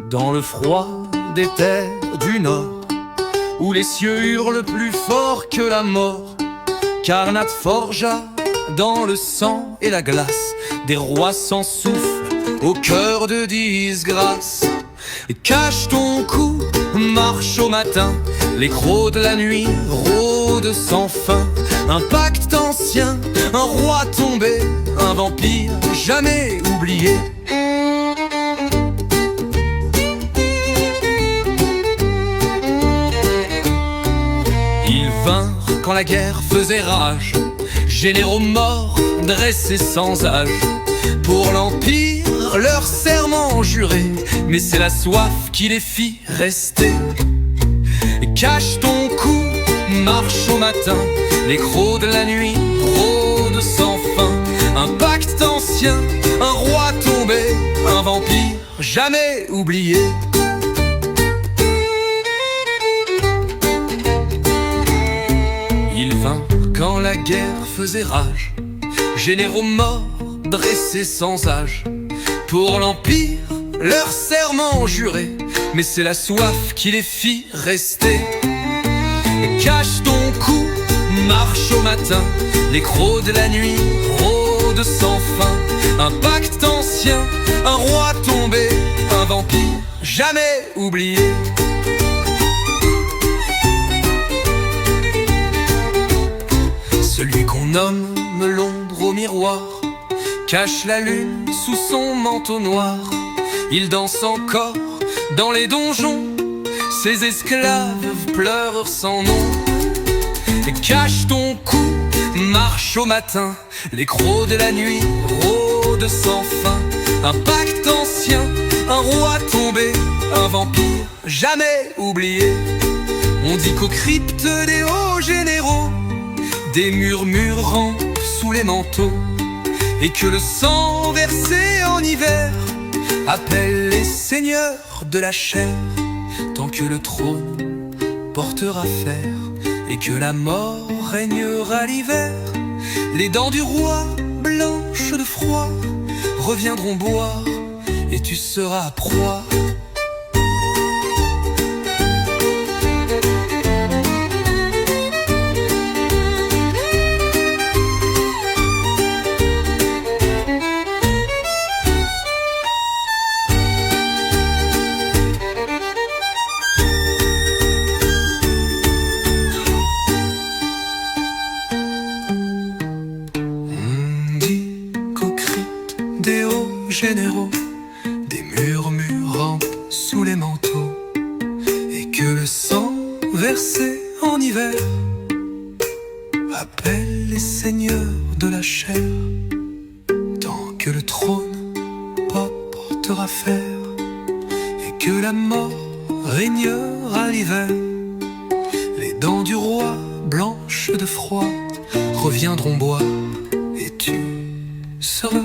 dans le froid des terres du Nord, où les cieux hurlent plus fort que la mort. Karnat forgea dans le sang et la glace des rois sans souffle au cœur de disgrâce. Et cache ton cou, marche au matin, les crocs de la nuit rôdent sans fin. Un pacte ancien, un roi tombé, un vampire jamais oublié. Ils vinrent quand la guerre faisait rage, généraux morts dressés sans âge. Pour l'Empire, leur serment juré, mais c'est la soif qui les fit rester. Et cache ton cou, marche au matin, les crocs de la nuit rôdent sans fin. Un pacte ancien, un roi tombé, un vampire jamais oublié. Il vint quand la guerre faisait rage, généraux morts dressés sans âge. Pour l'Empire, leur serment juré, mais c'est la soif qui les fit rester. Et cache ton cou, marche au matin, les crocs de la nuit rôdent sans fin. Un pacte ancien, un roi tombé, un vampire jamais oublié. Celui qu'on nomme l'ombre au miroir cache la lune sous son manteau noir. Il danse encore dans les donjons, ses esclaves pleurent sans nom. Et cache ton cou, marche au matin, les crocs de la nuit rôdent sans fin. Un pacte ancien, un roi tombé, un vampire jamais oublié. On dit qu'aux cryptes des hauts généraux, des murmures rampent sous les manteaux, et que le sang versé en hiver appelle les seigneurs de la chair. Tant que le trône portera fer et que la mort régnera l'hiver, les dents du roi, blanches de froid, reviendront boire et tu seras proie. Des hauts généraux, des murmures rampent sous les manteaux, et que le sang versé en hiver appelle les seigneurs de la chair. Tant que le trône portera fer et que la mort régnera l'hiver, les dents du roi, blanches de froid, reviendront boire et tu seras